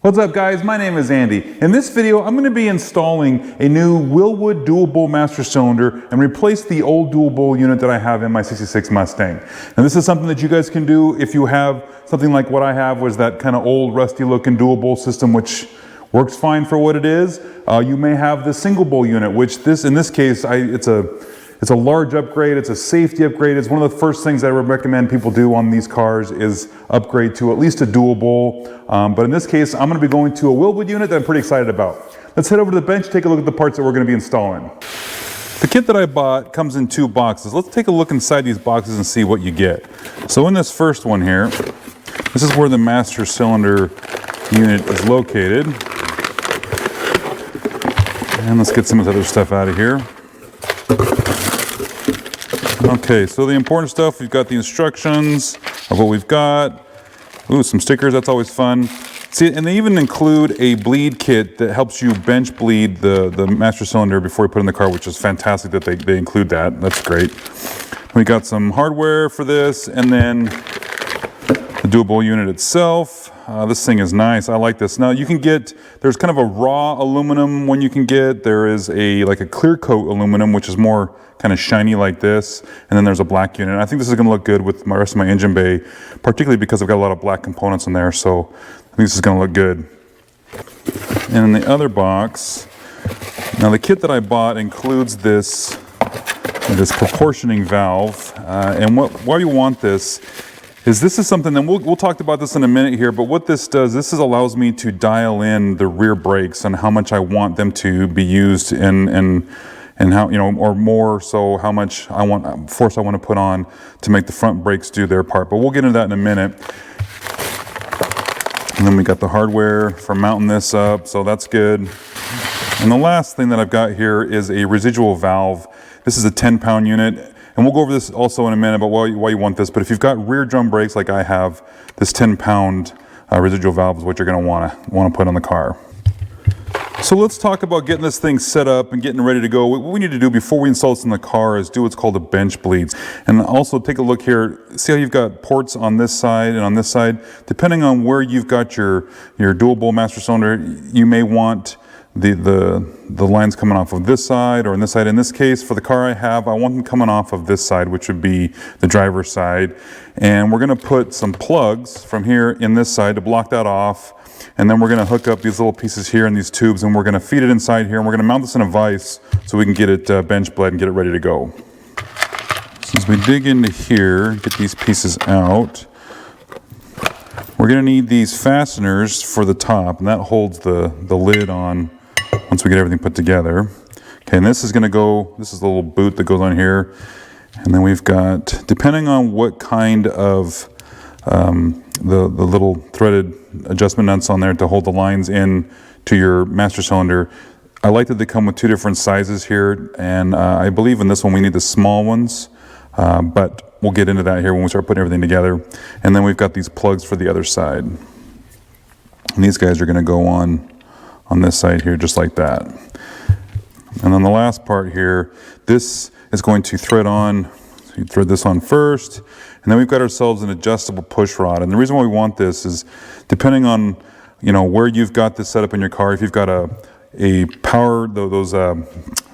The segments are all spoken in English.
What's up guys, my name is Andy. In this video, I'm going to be installing a new Wilwood dual bowl master cylinder and replace the old dual bowl unit that I have in my 66 Mustang. And this is something that you guys can do if you have something like what I have, was that kind of old rusty looking dual bowl system, which works fine for what it is. You may have the single bowl unit, which in this case, it's a large upgrade, it's a safety upgrade. It's one of the first things I would recommend people do on these cars is upgrade to at least a dual bowl. But in this case, I'm gonna be going to a Wilwood unit that I'm pretty excited about. Let's head over to the bench, take a look at the parts that we're gonna be installing. The kit that I bought comes in 2 boxes. Let's take a look inside these boxes and see what you get. So in this first one here, this is where the master cylinder unit is located. And let's get some of this other stuff out of here. Okay, so the important stuff, we've got the instructions of what we've got. Ooh, some stickers, that's always fun. See, and they even include a bleed kit that helps you bench bleed the master cylinder before you put it in the car, which is fantastic that they include that. That's great. We got some hardware for this, and then the dual bowl unit itself. This thing is nice, I like this. Now you can get, there's kind of a raw aluminum one you can get. There is like a clear coat aluminum, which is more kind of shiny like this. And then there's a black unit. I think this is gonna look good with the rest of my engine bay, particularly because I've got a lot of black components in there. So I think this is gonna look good. And in the other box, now the kit that I bought includes this proportioning valve. And why you want this is something, and we'll talk about this in a minute here, but what this does, allows me to dial in the rear brakes and how much I want them to be used and how, or more so how much force I want to put on to make the front brakes do their part. But we'll get into that in a minute. And then we got the hardware for mounting this up, so that's good. And the last thing that I've got here is a residual valve. This is a 10-pound unit. And we'll go over this also in a minute about why you want this. But if you've got rear drum brakes like I have, this 10-pound residual valve is what you're going to want to put on the car. So let's talk about getting this thing set up and getting ready to go. What we need to do before we install this in the car is do what's called a bench bleed. And also take a look here. See how you've got ports on this side and on this side? Depending on where you've got your dual bowl master cylinder, you may want the lines coming off of this side or on this side. In this case, for the car I want them coming off of this side, which would be the driver's side. And we're gonna put some plugs from here in this side to block that off. And then we're gonna hook up these little pieces here in these tubes, and we're gonna feed it inside here, and we're gonna mount this in a vise so we can get it bench bled and get it ready to go. So as we dig into here, get these pieces out, we're gonna need these fasteners for the top, and that holds the lid on once we get everything put together. Okay, and this is the little boot that goes on here. And then we've got, depending on what kind of, the little threaded adjustment nuts on there to hold the lines in to your master cylinder. I like that they come with 2 different sizes here. And I believe in this one we need the small ones, but we'll get into that here when we start putting everything together. And then we've got these plugs for the other side. And these guys are gonna go on this side here, just like that. And then the last part here, this is going to thread on. So you thread this on first, and then we've got ourselves an adjustable push rod. And the reason why we want this is, depending on where you've got this set up in your car, if you've got a power, those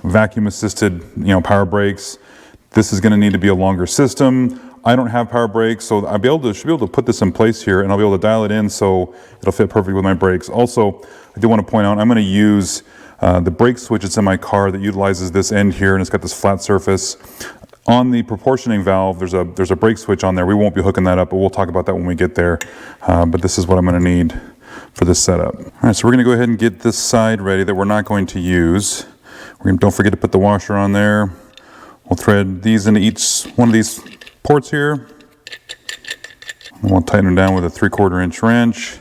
vacuum assisted power brakes, this is going to need to be a longer system. I don't have power brakes, so should be able to put this in place here, and I'll be able to dial it in so it'll fit perfectly with my brakes. Also, I do want to point out, I'm going to use the brake switch that's in my car that utilizes this end here, and it's got this flat surface. On the proportioning valve, there's a brake switch on there. We won't be hooking that up, but we'll talk about that when we get there. But this is what I'm going to need for this setup. All right, so we're going to go ahead and get this side ready that we're not going to use. Don't forget to put the washer on there. We'll thread these into each one of these ports here. And we'll tighten them down with a 3/4 inch wrench.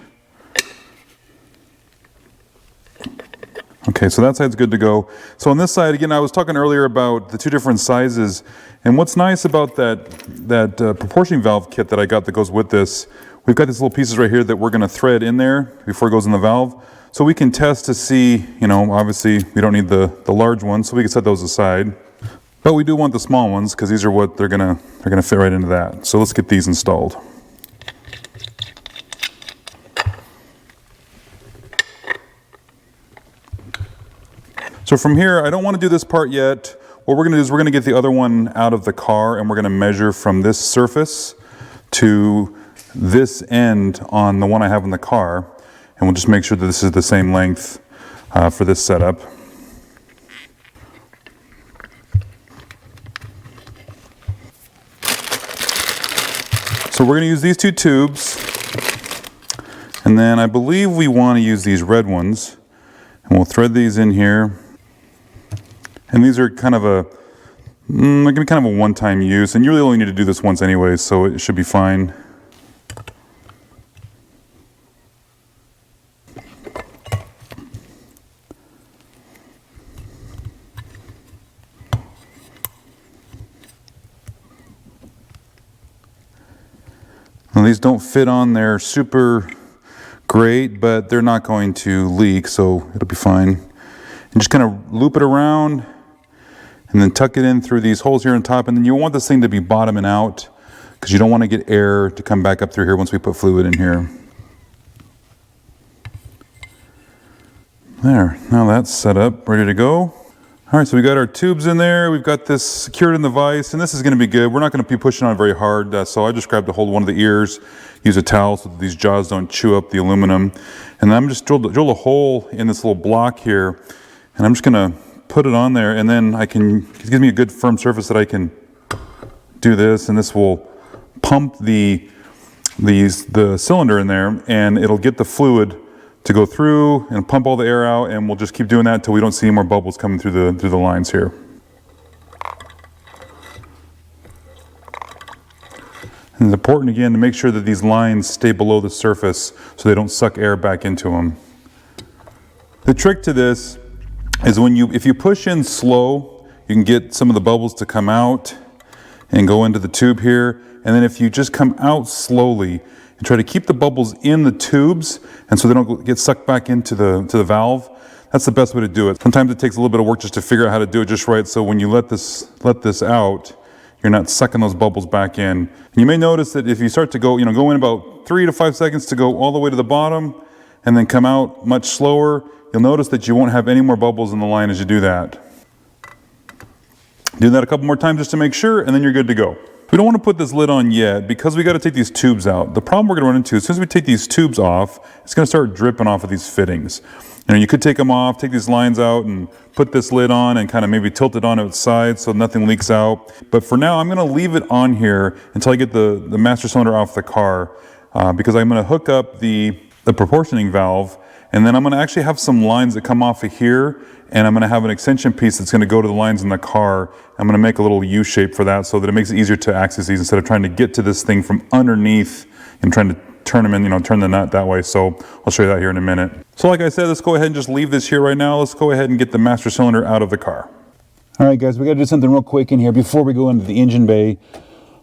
Okay, so that side's good to go. So on this side, again, I was talking earlier about the 2 different sizes. And what's nice about that proportioning valve kit that I got that goes with this, we've got these little pieces right here that we're gonna thread in there before it goes in the valve. So we can test to see, obviously we don't need the large ones, so we can set those aside. But we do want the small ones because these are what they're gonna fit right into that. So let's get these installed. So from here, I don't want to do this part yet. What we're going to do is we're going to get the other one out of the car, and we're going to measure from this surface to this end on the one I have in the car, and we'll just make sure that this is the same length for this setup. So we're going to use these two tubes, and then I believe we want to use these red ones, and we'll thread these in here. And these are kind of a, they're going to be kind of a one-time use, and you really only need to do this once anyway, so it should be fine. Now, these don't fit on there super great, but they're not going to leak, so it'll be fine. And just kind of loop it around and then tuck it in through these holes here on top. And then you want this thing to be bottoming out because you don't want to get air to come back up through here once we put fluid in here. There, now that's set up, ready to go. All right, so we got our tubes in there. We've got this secured in the vise, and this is going to be good. We're not going to be pushing on very hard, so I just grabbed a hold of one of the ears, use a towel so that these jaws don't chew up the aluminum. And then I'm just drill a hole in this little block here, and I'm just going to put it on there, and then it gives me a good firm surface that I can do this, and this will pump the cylinder in there, and it'll get the fluid to go through and pump all the air out, and we'll just keep doing that until we don't see any more bubbles coming through the lines here. And it's important again to make sure that these lines stay below the surface so they don't suck air back into them. The trick to this is if you push in slow, you can get some of the bubbles to come out and go into the tube here. And then if you just come out slowly and try to keep the bubbles in the tubes, and so they don't get sucked back into the valve, that's the best way to do it. Sometimes it takes a little bit of work just to figure out how to do it just right, so when you let this out, you're not sucking those bubbles back in. And you may notice that if you start to go in about 3 to 5 seconds to go all the way to the bottom, and then come out much slower, you'll notice that you won't have any more bubbles in the line as you do that. Do that a couple more times just to make sure, and then you're good to go. We don't want to put this lid on yet because we got to take these tubes out. The problem we're going to run into, as soon as we take these tubes off, it's going to start dripping off of these fittings. You could take them off, take these lines out, and put this lid on and kind of maybe tilt it on its side so nothing leaks out. But for now, I'm going to leave it on here until I get the master cylinder off the car because I'm going to hook up the proportioning valve, and then I'm going to actually have some lines that come off of here, and I'm going to have an extension piece that's going to go to the lines in the car. I'm going to make a little U shape for that so that it makes it easier to access these instead of trying to get to this thing from underneath and trying to turn them in, turn the nut that way. So I'll show you that here in a minute. So like I said, let's go ahead and just leave this here right now. Let's go ahead and get the master cylinder out of the car. All right, guys, we got to do something real quick in here before we go into the engine bay.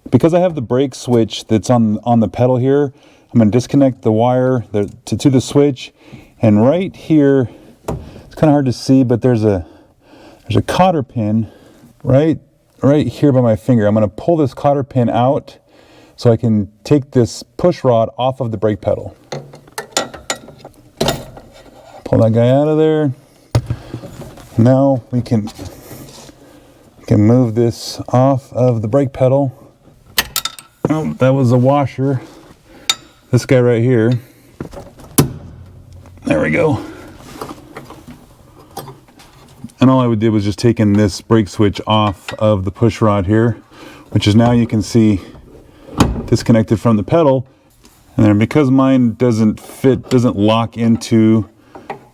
Because I have the brake switch that's on the pedal here, I'm going to disconnect the wire to the switch, and right here, it's kind of hard to see, but there's a cotter pin right here by my finger. I'm going to pull this cotter pin out so I can take this push rod off of the brake pedal. Pull that guy out of there. Now we can move this off of the brake pedal. Oh, that was a washer. This guy right here. There we go. And all I did was just taking this brake switch off of the push rod here, which is now you can see disconnected from the pedal. And then because mine doesn't lock into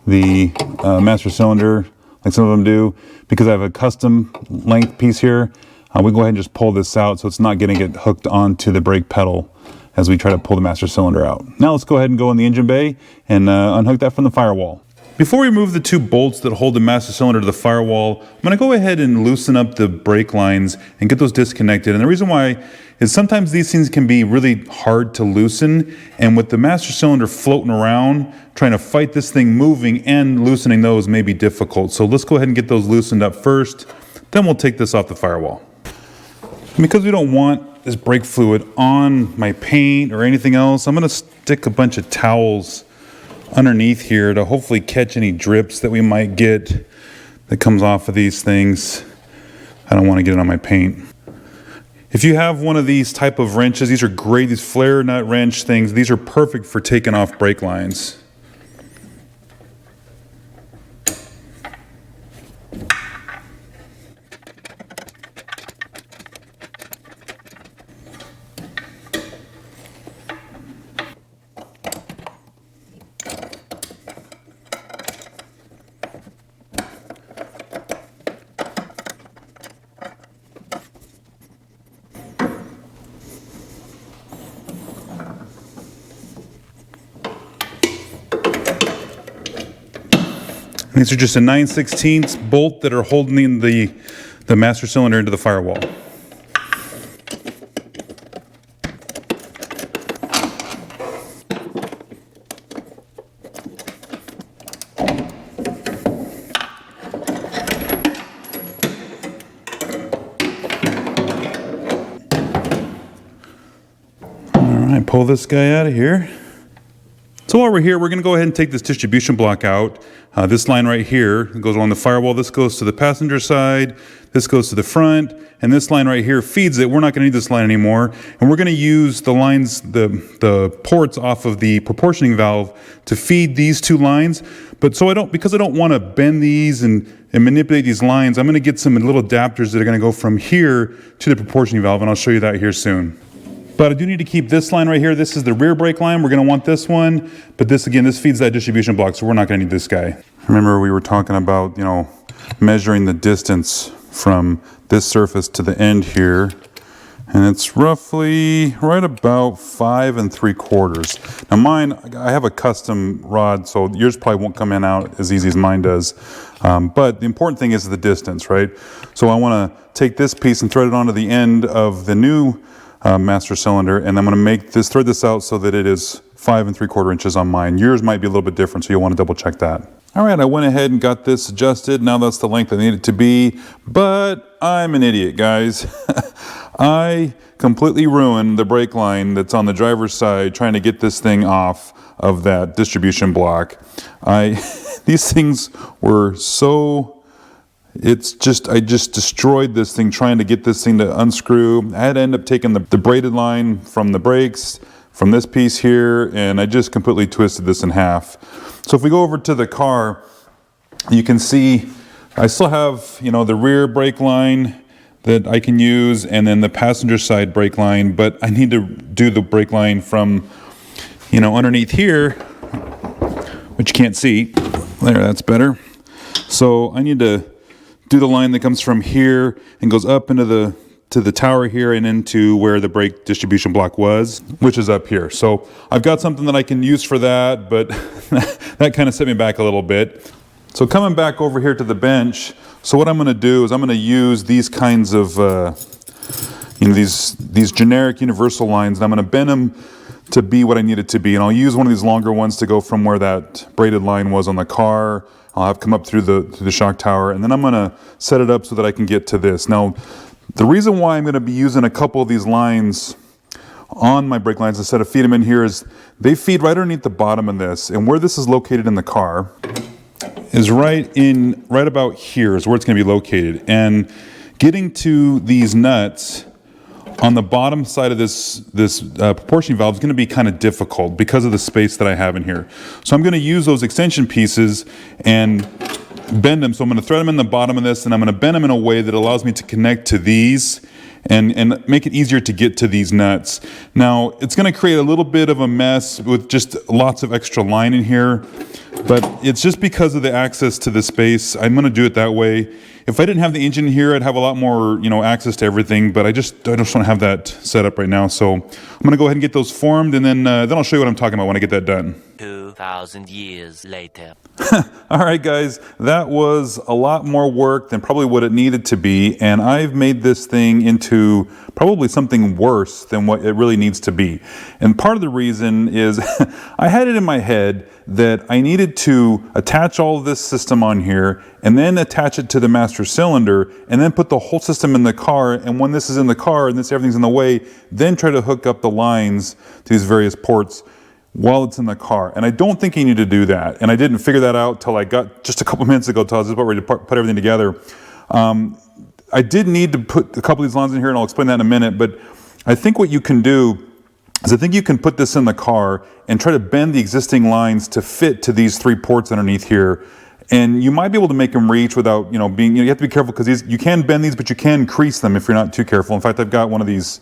the master cylinder like some of them do, because I have a custom length piece here, we go ahead and just pull this out so it's not going to get hooked onto the brake pedal as we try to pull the master cylinder out. Now let's go ahead and go in the engine bay and unhook that from the firewall. Before we remove the two bolts that hold the master cylinder to the firewall, I'm going to go ahead and loosen up the brake lines and get those disconnected. And the reason why is sometimes these things can be really hard to loosen, and with the master cylinder floating around, trying to fight this thing moving and loosening those may be difficult. So let's go ahead and get those loosened up first, then we'll take this off the firewall. And because we don't want this brake fluid on my paint or anything else, I'm going to stick a bunch of towels underneath here to hopefully catch any drips that we might get that comes off of these things. I don't want to get it on my paint. If you have one of these type of wrenches, these are great, these flare nut wrench things, these are perfect for taking off brake lines. These are just a 9/16 bolt that are holding the master cylinder into the firewall. All right, pull this guy out of here. So while we're here, we're going to go ahead and take this distribution block out. This line right here goes along the firewall. This goes to the passenger side. This goes to the front. And this line right here feeds it. We're not going to need this line anymore. And we're going to use the lines, the ports off of the proportioning valve to feed these two lines. But because I don't want to bend these and manipulate these lines, I'm going to get some little adapters that are going to go from here to the proportioning valve. And I'll show you that here soon. But I do need to keep this line right here. This is the rear brake line. We're going to want this one. But this, again, this feeds that distribution block, so we're not going to need this guy. Remember we were talking about, measuring the distance from this surface to the end here. And it's roughly right about 5 3/4. Now mine, I have a custom rod, so yours probably won't come in out as easy as mine does. But the important thing is the distance, right? So I want to take this piece and thread it onto the end of the new master cylinder, and I'm going to thread this out so that it is 5 3/4 inches on mine. Yours might be a little bit different, so you'll want to double check that. All right, I went ahead and got this adjusted. Now that's the length I need it to be, but I'm an idiot, guys. I completely ruined the brake line that's on the driver's side trying to get this thing off of that distribution block. These things were so... I just destroyed this thing trying to get this thing to unscrew. I had to end up taking the braided line from the brakes, from this piece here, and I just completely twisted this in half. So if we go over to the car, you can see I still have, the rear brake line that I can use, and then the passenger side brake line, but I need to do the brake line from, underneath here, which you can't see. There, that's better. So I need to do the line that comes from here and goes up into the tower here and into where the brake distribution block was, which is up here. So I've got something that I can use for that, but that kind of set me back a little bit. So coming back over here to the bench, so what I'm going to do is I'm going to use these kinds of these generic universal lines, and I'm going to bend them to be what I need it to be. And I'll use one of these longer ones to go from where that braided line was on the car. I'll have come up through the shock tower, and then I'm going to set it up so that I can get to this. Now, the reason why I'm going to be using a couple of these lines on my brake lines instead of feed them in here is they feed right underneath the bottom of this, and where this is located in the car is right about here is where it's going to be located. And getting to these nuts on the bottom side of this proportioning valve is going to be kind of difficult because of the space that I have in here. So I'm going to use those extension pieces and bend them. So I'm going to thread them in the bottom of this, and I'm going to bend them in a way that allows me to connect to these and make it easier to get to these nuts. Now, it's going to create a little bit of a mess with just lots of extra line in here, but it's just because of the access to the space. I'm going to do it that way. If I didn't have the engine here, I'd have a lot more, access to everything, but I just don't have that set up right now. So I'm going to go ahead and get those formed, and then I'll show you what I'm talking about when I get that done. 2,000 years later. All right, guys, that was a lot more work than probably what it needed to be, and I've made this thing into probably something worse than what it really needs to be. And part of the reason is I had it in my head that I needed to attach all of this system on here and then attach it to the master cylinder and then put the whole system in the car, and when this is in the car and everything's in the way, then try to hook up the lines to these various ports while it's in the car. And I don't think you need to do that. And I didn't figure that out till I got just a couple minutes ago, till I was about ready to put everything together. I did need to put a couple of these lines in here, and I'll explain that in a minute, but I think what you can do is I think you can put this in the car and try to bend the existing lines to fit to these 3 ports underneath here. And you might be able to make them reach without, you know, being, you have to be careful, because you can bend these, but you can crease them if you're not too careful. In fact, I've got one of these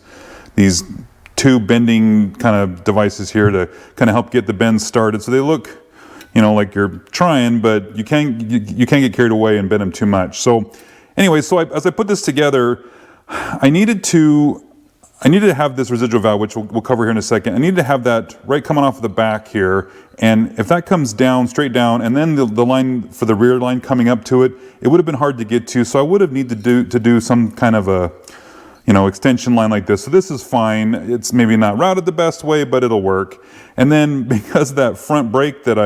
2 bending kind of devices here to kind of help get the bends started. So they look, you know, like you're trying, but you can't get carried away and bend them too much. So anyway, as I put this together, I needed to have this residual valve, which we'll cover here in a second. I needed to have that right coming off the back here. And if that comes down, straight down, and then the line for the rear line coming up to it, it would have been hard to get to. So I would have needed to do some kind of a, you know, extension line like this. So this is fine. It's maybe not routed the best way, but it'll work. And then because of that front brake that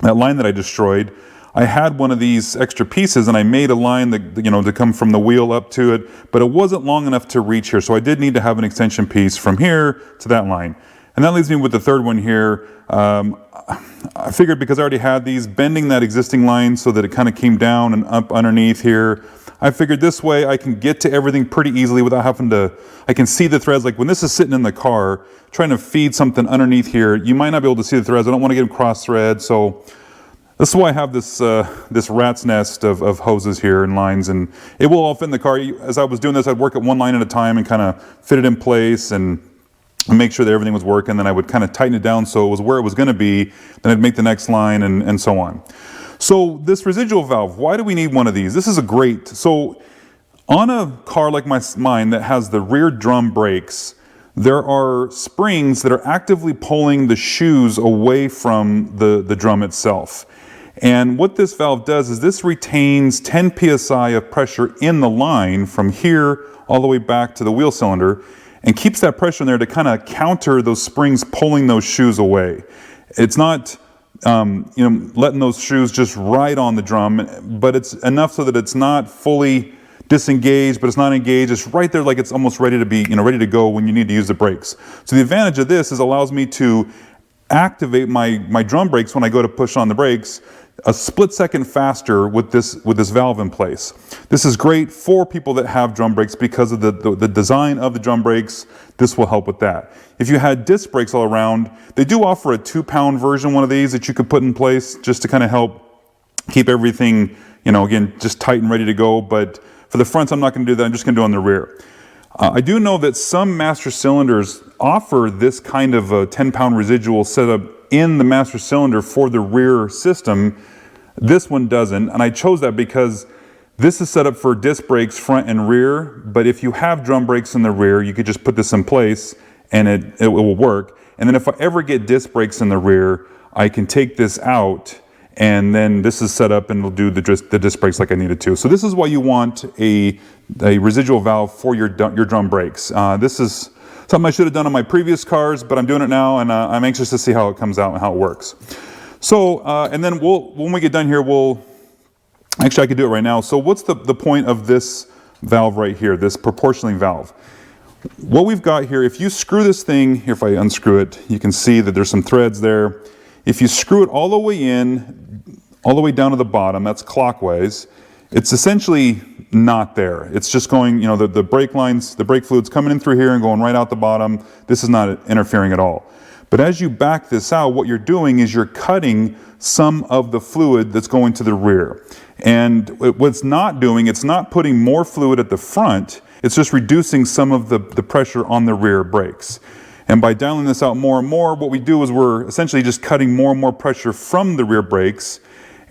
line that I destroyed, I had one of these extra pieces, and I made a line that, you know, to come from the wheel up to it, but it wasn't long enough to reach here. So I did need to have an extension piece from here to that line. And that leaves me with the third one here. I figured, because I already had these, bending that existing line so that it kind of came down and up underneath here, I figured this way I can get to everything pretty easily without having to, I can see the threads. Like when this is sitting in the car, trying to feed something underneath here, you might not be able to see the threads. I don't want to get them cross thread. So this is why I have this this rat's nest of hoses here and lines, and it will all fit in the car. As I was doing this, I'd work at one line at a time and kind of fit it in place and make sure that everything was working. Then I would kind of tighten it down so it was where it was going to be. Then I'd make the next line and so on. So this residual valve, why do we need one of these? This is a great, so on a car like mine that has the rear drum brakes, there are springs that are actively pulling the shoes away from the drum itself. And what this valve does is this retains 10 psi of pressure in the line from here all the way back to the wheel cylinder, and keeps that pressure in there to kind of counter those springs pulling those shoes away. It's not letting those shoes just ride on the drum, but it's enough so that it's not fully disengaged, but it's not engaged. It's right there, like it's almost ready to be, ready to go when you need to use the brakes. So the advantage of this is it allows me to activate my drum brakes when I go to push on the brakes a split second faster with this valve in place. This is great for people that have drum brakes because of the design of the drum brakes. This will help with that. If you had disc brakes all around, they do offer a 2-pound version, one of these that you could put in place just to kind of help keep everything, again, just tight and ready to go. But for the fronts, I'm not going to do that. I'm just going to do it on the rear. I do know that some master cylinders offer this kind of a 10-pound residual setup in the master cylinder for the rear system. This one doesn't, and I chose that because this is set up for disc brakes front and rear, but if you have drum brakes in the rear, you could just put this in place and it will work. And then if I ever get disc brakes in the rear, I can take this out, and then this is set up and will do the disc brakes like I needed to. So this is why you want a residual valve for your drum brakes. This is something I should have done on my previous cars, but I'm doing it now, and I'm anxious to see how it comes out and how it works. So, and then when we get done here, actually I could do it right now. So what's the point of this valve right here, this proportioning valve? What we've got here, if you screw this thing, here if I unscrew it, you can see that there's some threads there. If you screw it all the way in, all the way down to the bottom, that's clockwise, it's essentially not there. It's just going, the brake lines, the brake fluid's coming in through here and going right out the bottom. This is not interfering at all. But as you back this out, what you're doing is you're cutting some of the fluid that's going to the rear. And what it's not doing, it's not putting more fluid at the front, it's just reducing some of the pressure on the rear brakes. And by dialing this out more and more, what we do is we're essentially just cutting more and more pressure from the rear brakes.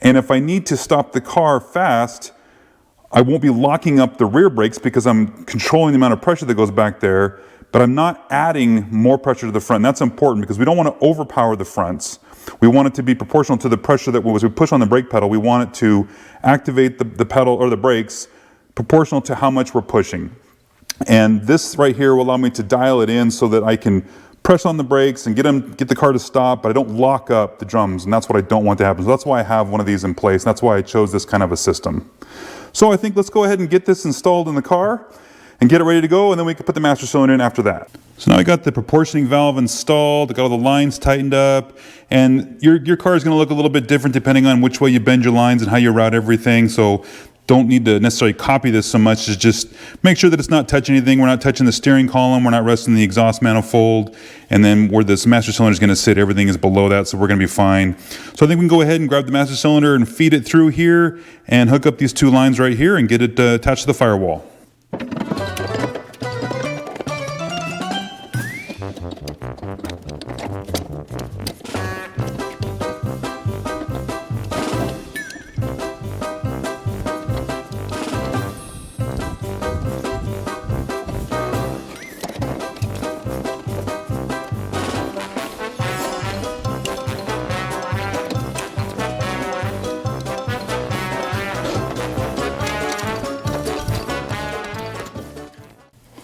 And if I need to stop the car fast, I won't be locking up the rear brakes because I'm controlling the amount of pressure that goes back there, but I'm not adding more pressure to the front. And that's important because we don't want to overpower the fronts. We want it to be proportional to the pressure that as we push on the brake pedal, we want it to activate the pedal or the brakes proportional to how much we're pushing. And this right here will allow me to dial it in so that I can press on the brakes and get the car to stop, but I don't lock up the drums, and that's what I don't want to happen. So that's why I have one of these in place, and that's why I chose this kind of a system. So I think let's go ahead and get this installed in the car, and get it ready to go, and then we can put the master cylinder in after that. So now I got the proportioning valve installed, I got all the lines tightened up, and your car is going to look a little bit different depending on which way you bend your lines and how you route everything. So don't need to necessarily copy this so much, as just make sure that it's not touching anything. We're not touching the steering column, we're not resting the exhaust manifold, and then where this master cylinder is going to sit, everything is below that, so we're going to be fine. So I think we can go ahead and grab the master cylinder and feed it through here and hook up these two lines right here and get it attached to the firewall.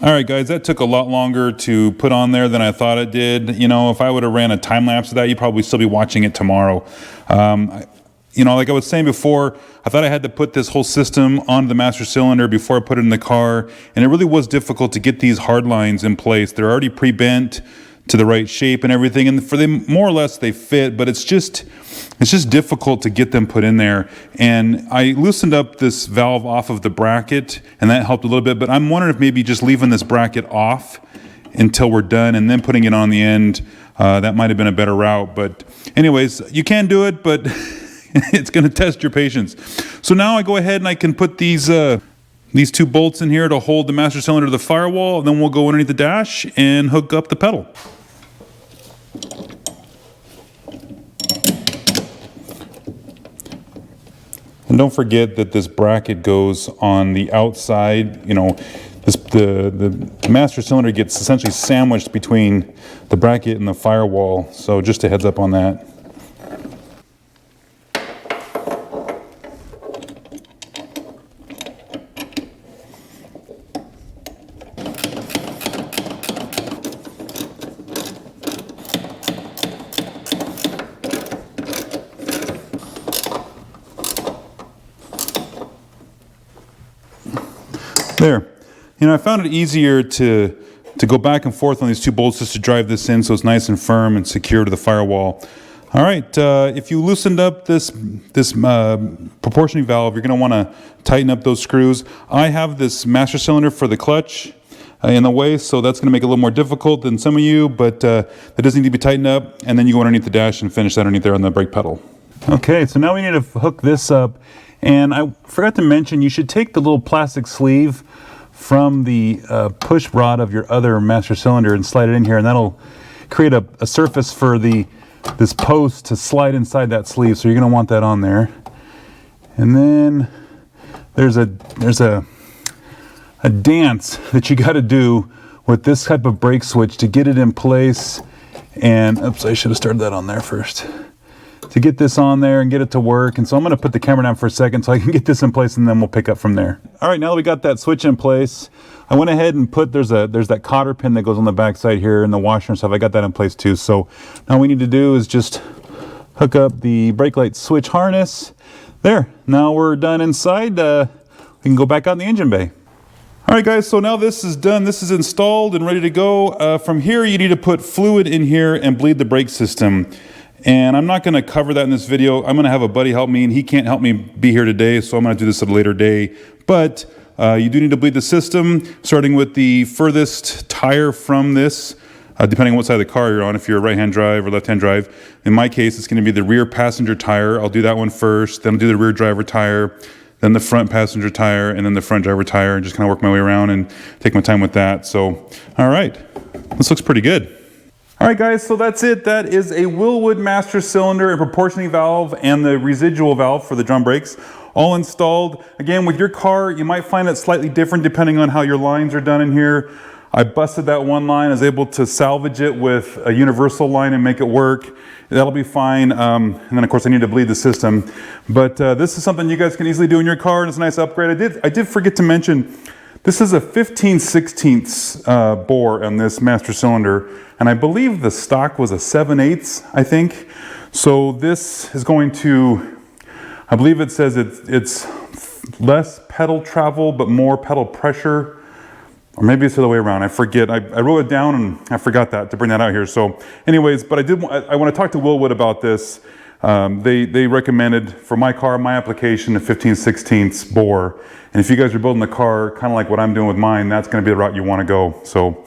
All right, guys, that took a lot longer to put on there than I thought it did. You know, if I would have ran a time lapse of that, you'd probably still be watching it tomorrow. You know, like I was saying before, I thought I had to put this whole system onto the master cylinder before I put it in the car, and it really was difficult to get these hard lines in place. They're already pre-bent to the right shape and everything, and for them, more or less, they fit, but it's just difficult to get them put in there. And I loosened up this valve off of the bracket, and that helped a little bit, but I'm wondering if maybe just leaving this bracket off until we're done and then putting it on the end, that might have been a better route. But anyways, you can do it, but it's going to test your patience. So now I go ahead and I can put these two bolts in here to hold the master cylinder to the firewall, and then we'll go underneath the dash and hook up the pedal. And don't forget that this bracket goes on the outside. You know, the master cylinder gets essentially sandwiched between the bracket and the firewall. So just a heads up on that. There. You know, I found it easier to go back and forth on these two bolts just to drive this in so it's nice and firm and secure to the firewall. All right, if you loosened up this proportioning valve, you're going to want to tighten up those screws. I have this master cylinder for the clutch in the way, so that's going to make it a little more difficult than some of you, but that does need to be tightened up, and then you go underneath the dash and finish that underneath there on the brake pedal. Okay, so now we need to hook this up. And I forgot to mention, you should take the little plastic sleeve from the push rod of your other master cylinder and slide it in here, and that'll create a surface for this post to slide inside that sleeve. So you're going to want that on there. And then there's a dance that you got to do with this type of brake switch to get it in place. And oops, I should have started that on there first. To get this on there and get it to work. And so I'm going to put the camera down for a second so I can get this in place, and then we'll pick up from there. All right, now that we got that switch in place, I went ahead and put, there's that cotter pin that goes on the back side here and the washer and stuff. I got that in place too. So now what we need to do is just hook up the brake light switch harness. There, now we're done inside. We can go back out in the engine bay. All right, guys, so now this is done. This is installed and ready to go. From here, you need to put fluid in here and bleed the brake system. And I'm not going to cover that in this video. I'm going to have a buddy help me, and he can't help me be here today, so I'm going to do this at a later day. But you do need to bleed the system, starting with the furthest tire from this, depending on what side of the car you're on, if you're a right-hand drive or left-hand drive. In my case, it's going to be the rear passenger tire. I'll do that one first, then I'll do the rear driver tire, then the front passenger tire, and then the front driver tire, and just kind of work my way around and take my time with that. So, all right, this looks pretty good. All right, guys, so that's it. That is a Wilwood master cylinder and proportioning valve and the residual valve for the drum brakes all installed. Again, with your car, you might find it slightly different depending on how your lines are done in here. I busted that one line. I was able to salvage it with a universal line and make it work. That'll be fine. And then, of course, I need to bleed the system. But this is something you guys can easily do in your car, and it's a nice upgrade. I did forget to mention, this is a 15/16 bore on this master cylinder, and I believe the stock was a 7/8, I think. So this is going to, I believe it says it's less pedal travel, but more pedal pressure. Or maybe it's the other way around. I forget. I wrote it down and I forgot that to bring that out here. So anyways, but I want to talk to Wilwood about this. They recommended for my car, my application, a 15/16 bore. And if you guys are building a car, kind of like what I'm doing with mine, that's going to be the route you want to go. So,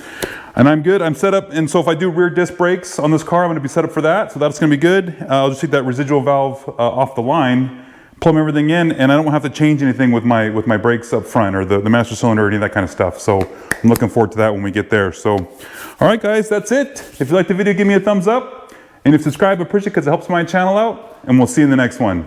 and I'm good. I'm set up. And so if I do rear disc brakes on this car, I'm going to be set up for that. So that's going to be good. I'll just take that residual valve off the line, plumb everything in, and I don't have to change anything with my brakes up front or the master cylinder or any of that kind of stuff. So I'm looking forward to that when we get there. So, all right, guys, that's it. If you like the video, give me a thumbs up. And if you subscribe, I appreciate it because it helps my channel out. And we'll see you in the next one.